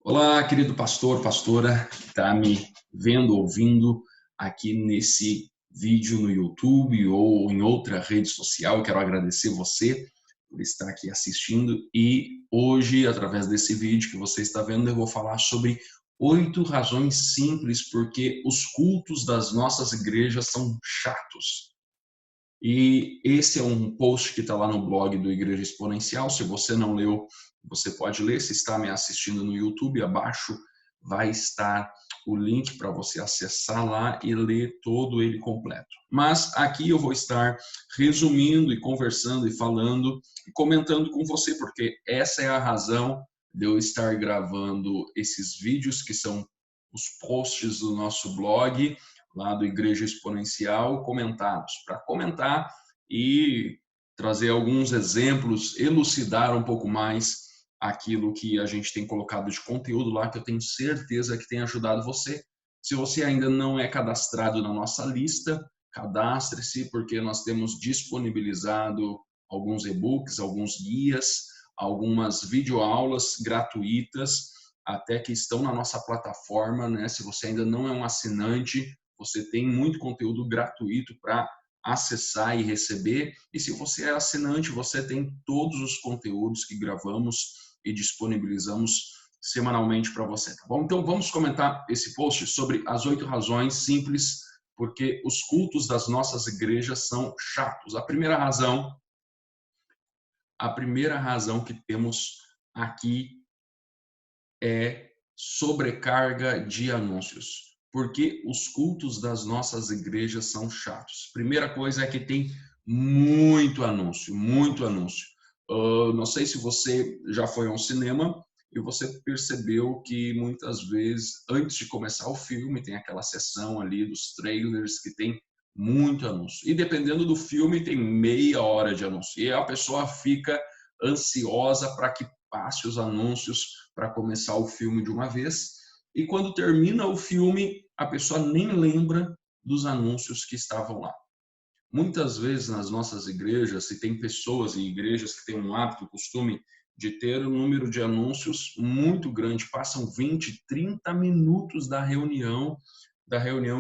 Olá, querido pastor, pastora, que está me vendo, ouvindo aqui nesse vídeo no YouTube ou em outra rede social. Eu quero agradecer você por estar aqui assistindo e hoje, através desse vídeo que você está vendo, eu vou falar sobre 8 razões simples porque os cultos das nossas igrejas são chatos. E esse é um post que está lá no blog do Igreja Exponencial. Se você não leu, você pode ler. Se está me assistindo no YouTube, abaixo vai estar o link para você acessar lá e ler todo ele completo. Mas aqui eu vou estar resumindo e conversando e falando e comentando com você, porque essa é a razão de eu estar gravando esses vídeos que são os posts do nosso blog lá do Igreja Exponencial, comentados, para comentar e trazer alguns exemplos, elucidar um pouco mais aquilo que a gente tem colocado de conteúdo lá, que eu tenho certeza que tem ajudado você. Se você ainda não é cadastrado na nossa lista, cadastre-se, porque nós temos disponibilizado alguns e-books, alguns guias, algumas videoaulas gratuitas, até que estão na nossa plataforma, né? Se você ainda não é um assinante, você tem muito conteúdo gratuito para acessar e receber. E se você é assinante, você tem todos os conteúdos que gravamos e disponibilizamos semanalmente para você, tá bom? Então vamos comentar esse post sobre as 8 razões simples porque os cultos das nossas igrejas são chatos. A primeira razão que temos aqui é sobrecarga de anúncios. Porque os cultos das nossas igrejas são chatos. Primeira coisa é que tem muito anúncio, muito anúncio. Não sei se você já foi a um cinema e você percebeu que muitas vezes, antes de começar o filme, tem aquela sessão ali dos trailers que tem muito anúncio. E dependendo do filme, tem meia hora de anúncio. E a pessoa fica ansiosa para que passe os anúncios para começar o filme de uma vez. E quando termina o filme, a pessoa nem lembra dos anúncios que estavam lá. Muitas vezes nas nossas igrejas, se tem pessoas em igrejas que têm um hábito, o costume de ter um número de anúncios muito grande, passam 20, 30 minutos da reunião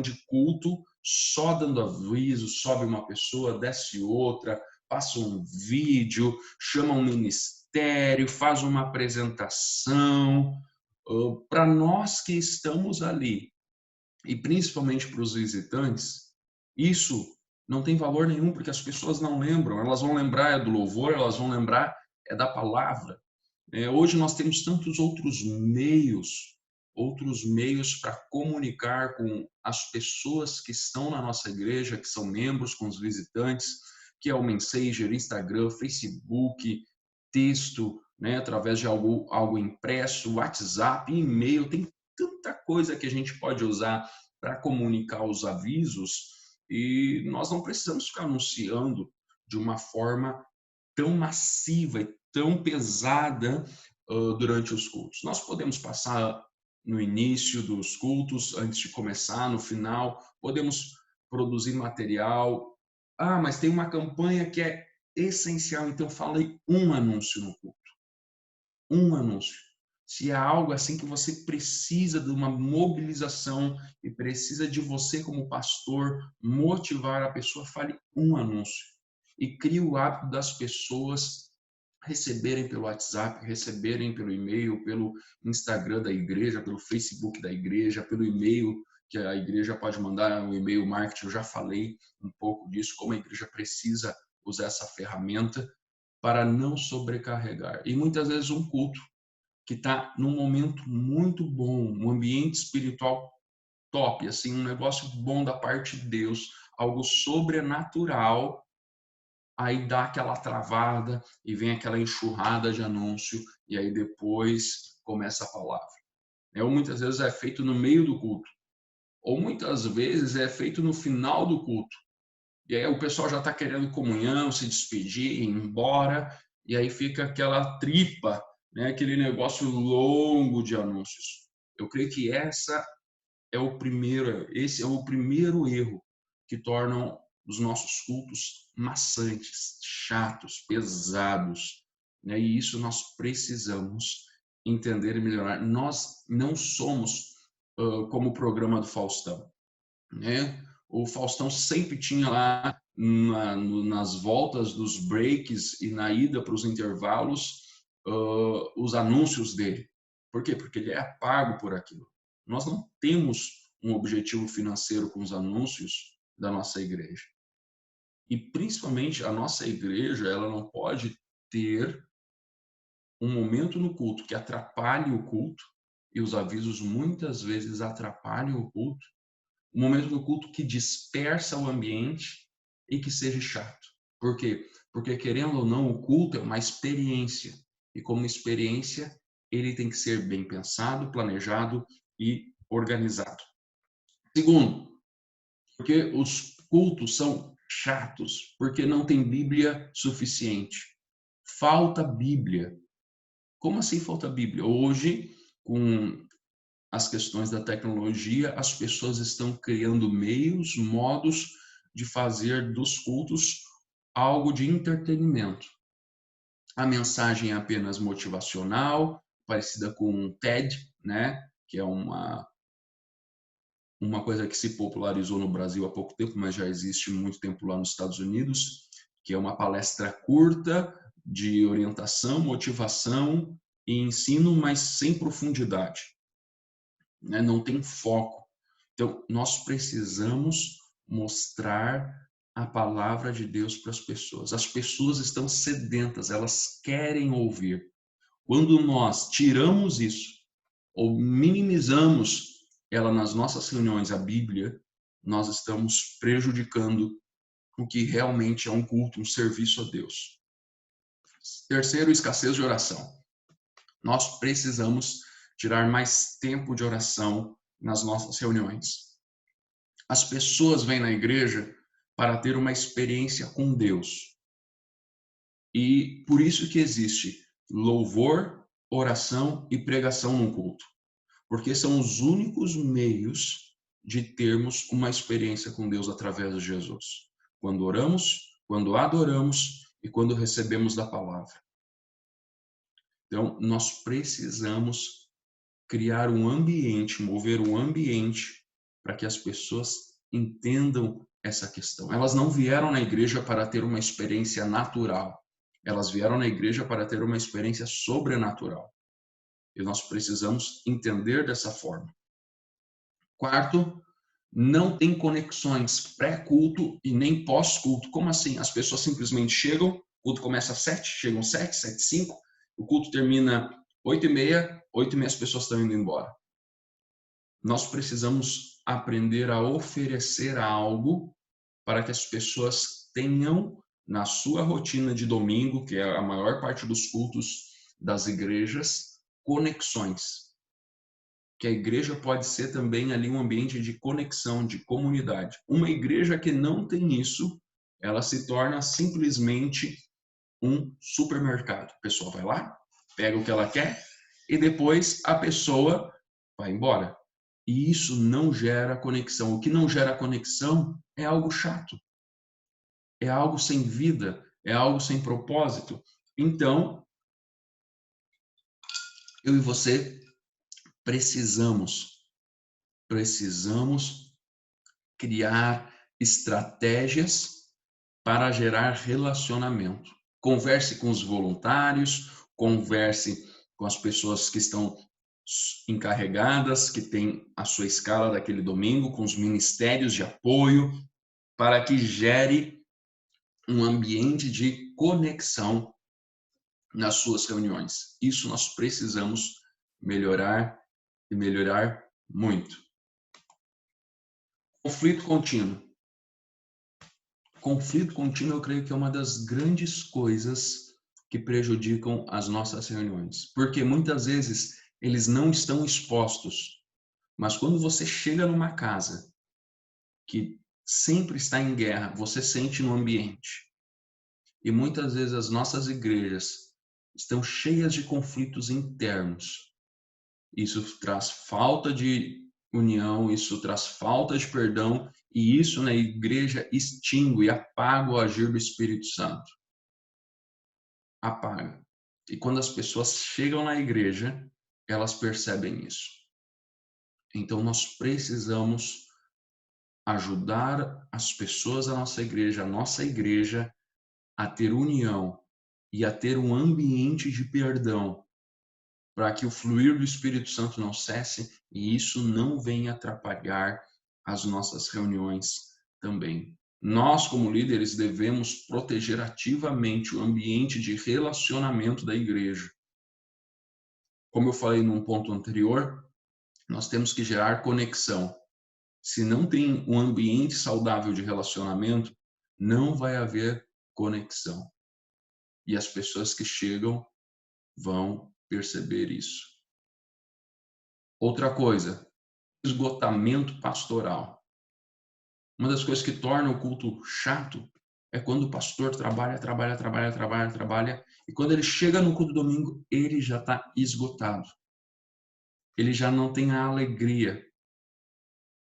de culto, só dando aviso, sobe uma pessoa, desce outra, passa um vídeo, chama um ministério, faz uma apresentação. Para nós que estamos ali, e principalmente para os visitantes, isso não tem valor nenhum, porque as pessoas não lembram, elas vão lembrar do louvor, elas vão lembrar da palavra. Hoje nós temos tantos outros meios para comunicar com as pessoas que estão na nossa igreja, que são membros, com os visitantes, que é o Messenger, Instagram, Facebook, texto, né, através de algo impresso, WhatsApp, e-mail, tem tanta coisa que a gente pode usar para comunicar os avisos e nós não precisamos ficar anunciando de uma forma tão massiva e tão pesada durante os cultos. Nós podemos passar no início dos cultos, antes de começar, no final, podemos produzir material. Ah, mas tem uma campanha que é essencial, então falei um anúncio no culto. Um anúncio. Se é algo assim que você precisa de uma mobilização e precisa de você como pastor motivar a pessoa, fale um anúncio. E crie o hábito das pessoas receberem pelo WhatsApp, receberem pelo e-mail, pelo Instagram da igreja, pelo Facebook da igreja, pelo e-mail que a igreja pode mandar, um e-mail marketing. Eu já falei um pouco disso, como a igreja precisa usar essa ferramenta para não sobrecarregar. E muitas vezes um culto que está num momento muito bom, um ambiente espiritual top, assim, um negócio bom da parte de Deus, algo sobrenatural, aí dá aquela travada e vem aquela enxurrada de anúncio e aí depois começa a palavra. Ou muitas vezes é feito no meio do culto, ou muitas vezes é feito no final do culto. E aí o pessoal já está querendo comunhão, se despedir, ir embora, e aí fica aquela tripa, né? Aquele negócio longo de anúncios. Eu creio que esse é o primeiro erro que tornam os nossos cultos maçantes, chatos, pesados, né? E isso nós precisamos entender e melhorar. Nós não somos como o programa do Faustão, né? O Faustão sempre tinha lá nas voltas dos breaks e na ida para os intervalos os anúncios dele. Por quê? Porque ele é pago por aquilo. Nós não temos um objetivo financeiro com os anúncios da nossa igreja. E principalmente a nossa igreja, ela não pode ter um momento no culto que atrapalhe o culto, e os avisos muitas vezes atrapalham o culto, um momento no culto que dispersa o ambiente e que seja chato. Por quê? Porque, querendo ou não, o culto é uma experiência. E como experiência, ele tem que ser bem pensado, planejado e organizado. Segundo, porque os cultos são chatos, porque não tem Bíblia suficiente. Falta Bíblia. Como assim falta Bíblia? Hoje, com as questões da tecnologia, as pessoas estão criando meios, modos de fazer dos cultos algo de entretenimento. A mensagem é apenas motivacional, parecida com um TED, né? Que é uma coisa que se popularizou no Brasil há pouco tempo, mas já existe muito tempo lá nos Estados Unidos, que é uma palestra curta de orientação, motivação e ensino, mas sem profundidade, né? Não tem foco. Então, nós precisamos mostrar a palavra de Deus para as pessoas. As pessoas estão sedentas, elas querem ouvir. Quando nós tiramos isso ou minimizamos ela nas nossas reuniões, a Bíblia, nós estamos prejudicando o que realmente é um culto, um serviço a Deus. Terceiro, escassez de oração. Nós precisamos tirar mais tempo de oração nas nossas reuniões. As pessoas vêm na igreja para ter uma experiência com Deus. E por isso que existe louvor, oração e pregação no culto. Porque são os únicos meios de termos uma experiência com Deus através de Jesus. Quando oramos, quando adoramos e quando recebemos da palavra. Então, nós precisamos criar um ambiente, mover um ambiente para que as pessoas entendam essa questão. Elas não vieram na igreja para ter uma experiência natural. Elas vieram na igreja para ter uma experiência sobrenatural. E nós precisamos entender dessa forma. Quarto, não tem conexões pré-culto e nem pós-culto. Como assim? As pessoas simplesmente chegam, o culto começa às 7, chegam 7, 7, 5, o culto termina 8h30, 8h30 as pessoas estão indo embora. Nós precisamos aprender a oferecer algo para que as pessoas tenham na sua rotina de domingo, que é a maior parte dos cultos das igrejas, conexões. Que a igreja pode ser também ali um ambiente de conexão, de comunidade. Uma igreja que não tem isso, ela se torna simplesmente um supermercado. A pessoa vai lá, pega o que ela quer e depois a pessoa vai embora. E isso não gera conexão. O que não gera conexão é algo chato. É algo sem vida, é algo sem propósito. Então, eu e você precisamos criar estratégias para gerar relacionamento. Converse com os voluntários, converse com as pessoas que estão encarregadas, que têm a sua escala daquele domingo, com os ministérios de apoio, para que gere um ambiente de conexão nas suas reuniões. Isso nós precisamos melhorar e melhorar muito. Conflito contínuo. Conflito contínuo, eu creio que é uma das grandes coisas que prejudicam as nossas reuniões. Porque muitas vezes eles não estão expostos. Mas quando você chega numa casa que sempre está em guerra, você sente no ambiente. E muitas vezes as nossas igrejas estão cheias de conflitos internos. Isso traz falta de união, isso traz falta de perdão, e isso na igreja extingue e apaga o agir do Espírito Santo. Apaga. E quando as pessoas chegam na igreja, elas percebem isso. Então nós precisamos ajudar as pessoas da nossa igreja, a nossa igreja, a ter união e a ter um ambiente de perdão, para que o fluir do Espírito Santo não cesse e isso não venha atrapalhar as nossas reuniões também. Nós, como líderes, devemos proteger ativamente o ambiente de relacionamento da igreja. Como eu falei num ponto anterior, nós temos que gerar conexão. Se não tem um ambiente saudável de relacionamento, não vai haver conexão. E as pessoas que chegam vão perceber isso. Outra coisa, esgotamento pastoral. Uma das coisas que torna o culto chato é quando o pastor trabalha, e quando ele chega no culto domingo, ele já está esgotado. Ele já não tem a alegria.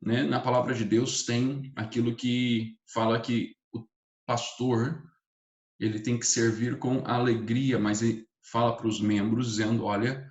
Né? Na palavra de Deus tem aquilo que fala que o pastor ele tem que servir com alegria, mas ele fala para os membros dizendo, olha,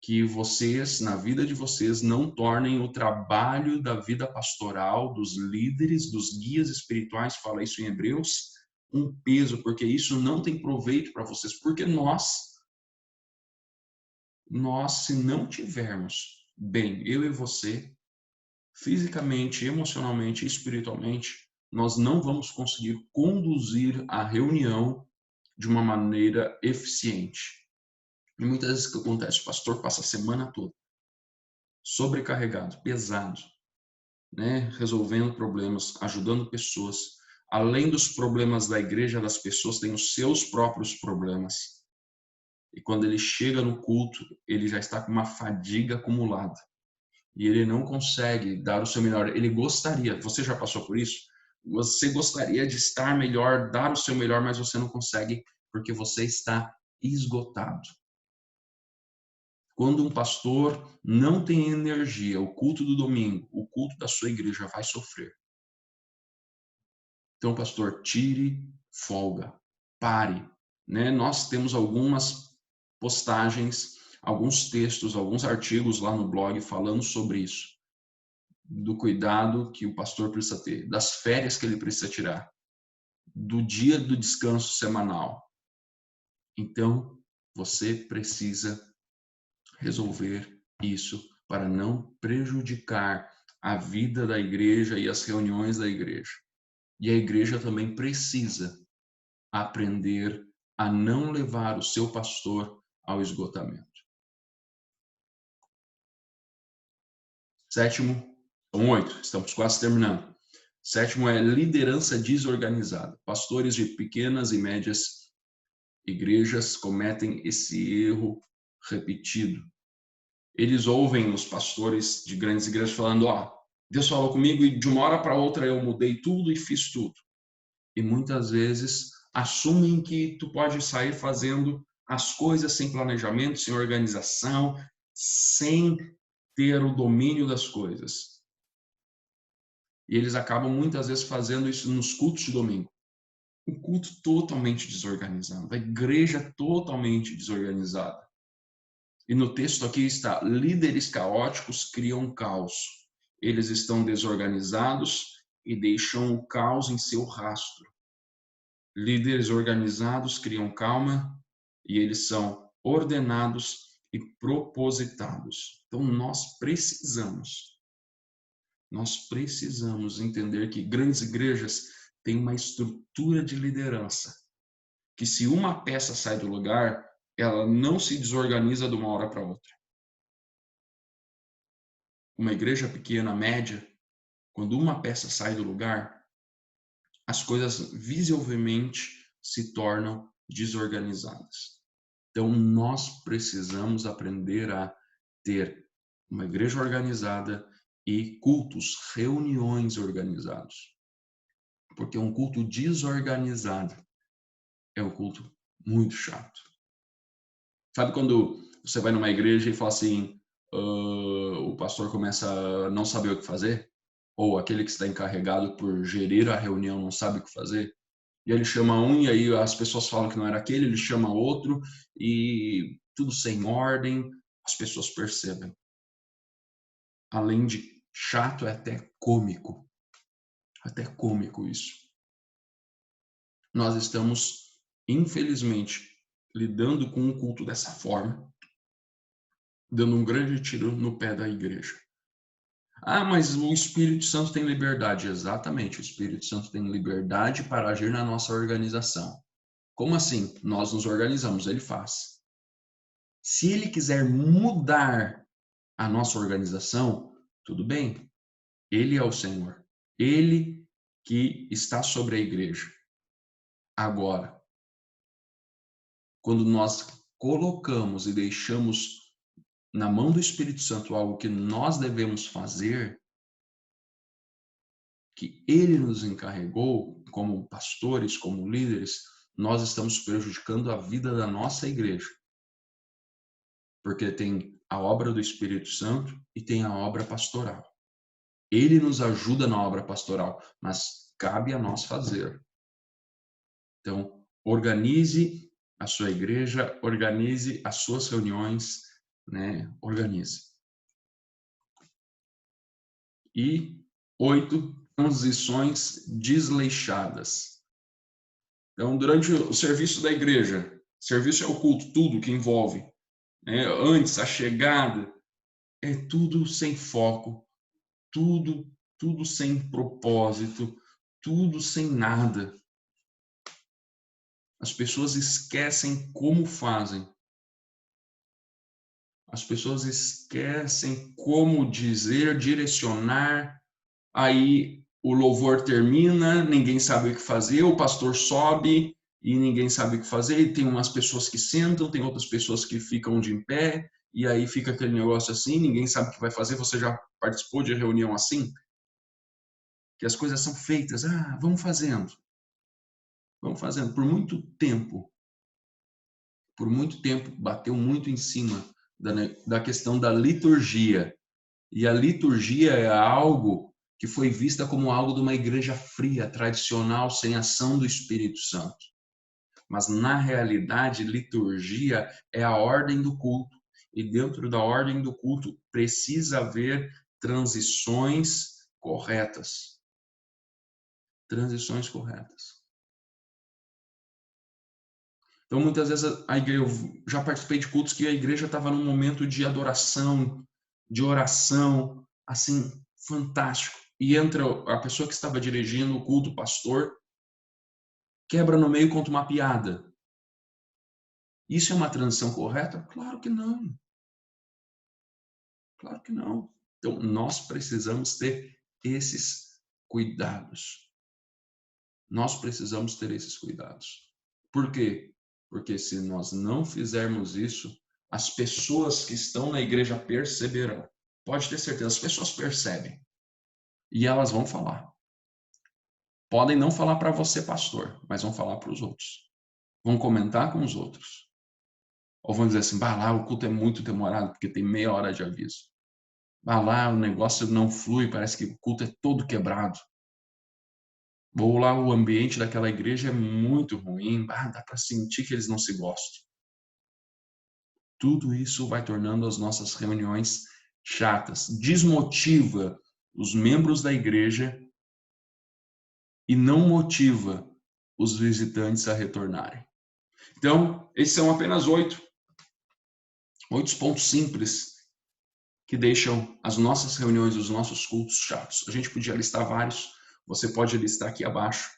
que vocês, na vida de vocês, não tornem o trabalho da vida pastoral, dos líderes, dos guias espirituais, fala isso em Hebreus, um peso, porque isso não tem proveito para vocês, porque nós, se não tivermos bem, eu e você, fisicamente, emocionalmente e espiritualmente, nós não vamos conseguir conduzir a reunião de uma maneira eficiente. E muitas vezes o que acontece? O pastor passa a semana toda sobrecarregado, pesado, né? Resolvendo problemas, ajudando pessoas. Além dos problemas da igreja, das pessoas têm os seus próprios problemas. E quando ele chega no culto, ele já está com uma fadiga acumulada. E ele não consegue dar o seu melhor. Ele gostaria, você já passou por isso? Você gostaria de estar melhor, dar o seu melhor, mas você não consegue porque você está esgotado. Quando um pastor não tem energia, o culto do domingo, o culto da sua igreja vai sofrer. Então, pastor, tire folga, pare. Né? Nós temos algumas postagens, alguns textos, alguns artigos lá no blog falando sobre isso. Do cuidado que o pastor precisa ter, das férias que ele precisa tirar, do dia do descanso semanal. Então, você precisa resolver isso para não prejudicar a vida da igreja e as reuniões da igreja. E a igreja também precisa aprender a não levar o seu pastor ao esgotamento. Sétimo, são 8, estamos quase terminando. Sétimo é liderança desorganizada. Pastores de pequenas e médias igrejas cometem esse erro repetido. Eles ouvem os pastores de grandes igrejas falando, Deus falou comigo e de uma hora para outra eu mudei tudo e fiz tudo. E muitas vezes assumem que tu pode sair fazendo as coisas sem planejamento, sem organização, sem ter o domínio das coisas. E eles acabam muitas vezes fazendo isso nos cultos de domingo. Um culto totalmente desorganizado, a igreja totalmente desorganizada. E no texto aqui está, líderes caóticos criam caos. Eles estão desorganizados e deixam o caos em seu rastro. Líderes organizados criam calma e eles são ordenados e propositados. Então nós precisamos entender que grandes igrejas têm uma estrutura de liderança, que se uma peça sai do lugar, ela não se desorganiza de uma hora para outra. Uma igreja pequena, média, quando uma peça sai do lugar, as coisas visivelmente se tornam desorganizadas. Então, nós precisamos aprender a ter uma igreja organizada e cultos, reuniões organizados. Porque um culto desorganizado é um culto muito chato. Sabe quando você vai numa igreja e fala assim, o pastor começa a não saber o que fazer? Ou aquele que está encarregado por gerir a reunião não sabe o que fazer? E aí ele chama um, e aí as pessoas falam que não era aquele, ele chama outro, e tudo sem ordem, as pessoas percebem. Além de chato, é até cômico. Até cômico isso. Nós estamos, infelizmente, lidando com um culto dessa forma, dando um grande tiro no pé da igreja. Ah, mas o Espírito Santo tem liberdade. Exatamente, o Espírito Santo tem liberdade para agir na nossa organização. Como assim? Nós nos organizamos, ele faz. Se ele quiser mudar a nossa organização, tudo bem. Ele é o Senhor. Ele que está sobre a igreja. Agora, quando nós colocamos e deixamos na mão do Espírito Santo algo que nós devemos fazer, que ele nos encarregou como pastores, como líderes, nós estamos prejudicando a vida da nossa igreja. Porque tem a obra do Espírito Santo e tem a obra pastoral. Ele nos ajuda na obra pastoral, mas cabe a nós fazer. Então, organize a sua igreja, organize as suas reuniões, né? Organize. E 8, transições desleixadas. Então, durante o serviço da igreja, serviço é o culto, tudo que envolve, né? Antes, a chegada, é tudo sem foco, tudo sem propósito, tudo sem nada. As pessoas esquecem como fazem. As pessoas esquecem como dizer, direcionar. Aí o louvor termina, ninguém sabe o que fazer, o pastor sobe e ninguém sabe o que fazer. E tem umas pessoas que sentam, tem outras pessoas que ficam de em pé, e aí fica aquele negócio assim, ninguém sabe o que vai fazer. Você já participou de reunião assim? Que as coisas são feitas, vamos fazendo. Vamos fazendo. Por muito tempo, bateu muito em cima da questão da liturgia. E a liturgia é algo que foi vista como algo de uma igreja fria, tradicional, sem ação do Espírito Santo. Mas, na realidade, liturgia é a ordem do culto. E dentro da ordem do culto precisa haver transições corretas. Transições corretas. Então, muitas vezes, a igreja, eu já participei de cultos que a igreja estava num momento de adoração, de oração, assim, fantástico. E entra a pessoa que estava dirigindo o culto, o pastor, quebra no meio e conta uma piada. Isso é uma transição correta? Claro que não. Claro que não. Então, nós precisamos ter esses cuidados. Nós precisamos ter esses cuidados. Por quê? Porque se nós não fizermos isso, as pessoas que estão na igreja perceberão. Pode ter certeza, as pessoas percebem. E elas vão falar. Podem não falar para você, pastor, mas vão falar para os outros. Vão comentar com os outros. Ou vão dizer assim, lá, o culto é muito demorado, porque tem meia hora de aviso. Lá, o negócio não flui, parece que o culto é todo quebrado. Ou lá, o ambiente daquela igreja é muito ruim, dá para sentir que eles não se gostam. Tudo isso vai tornando as nossas reuniões chatas, desmotiva os membros da igreja e não motiva os visitantes a retornarem. Então, esses são apenas 8 pontos simples que deixam as nossas reuniões, os nossos cultos chatos. A gente podia listar vários, você pode listar aqui abaixo,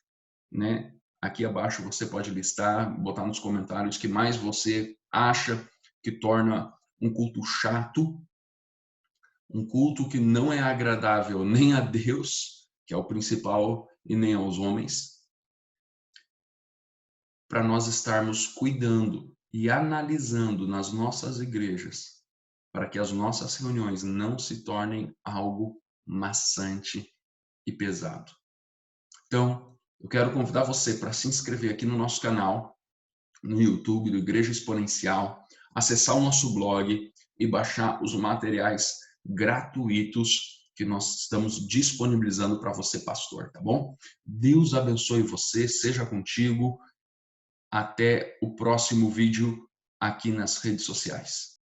né? Aqui abaixo você pode listar, botar nos comentários o que mais você acha que torna um culto chato, um culto que não é agradável nem a Deus, que é o principal, e nem aos homens, para nós estarmos cuidando e analisando nas nossas igrejas, para que as nossas reuniões não se tornem algo maçante e pesado. Então, eu quero convidar você para se inscrever aqui no nosso canal, no YouTube do Igreja Exponencial, acessar o nosso blog e baixar os materiais gratuitos que nós estamos disponibilizando para você, pastor, tá bom? Deus abençoe você, seja contigo. Até o próximo vídeo aqui nas redes sociais.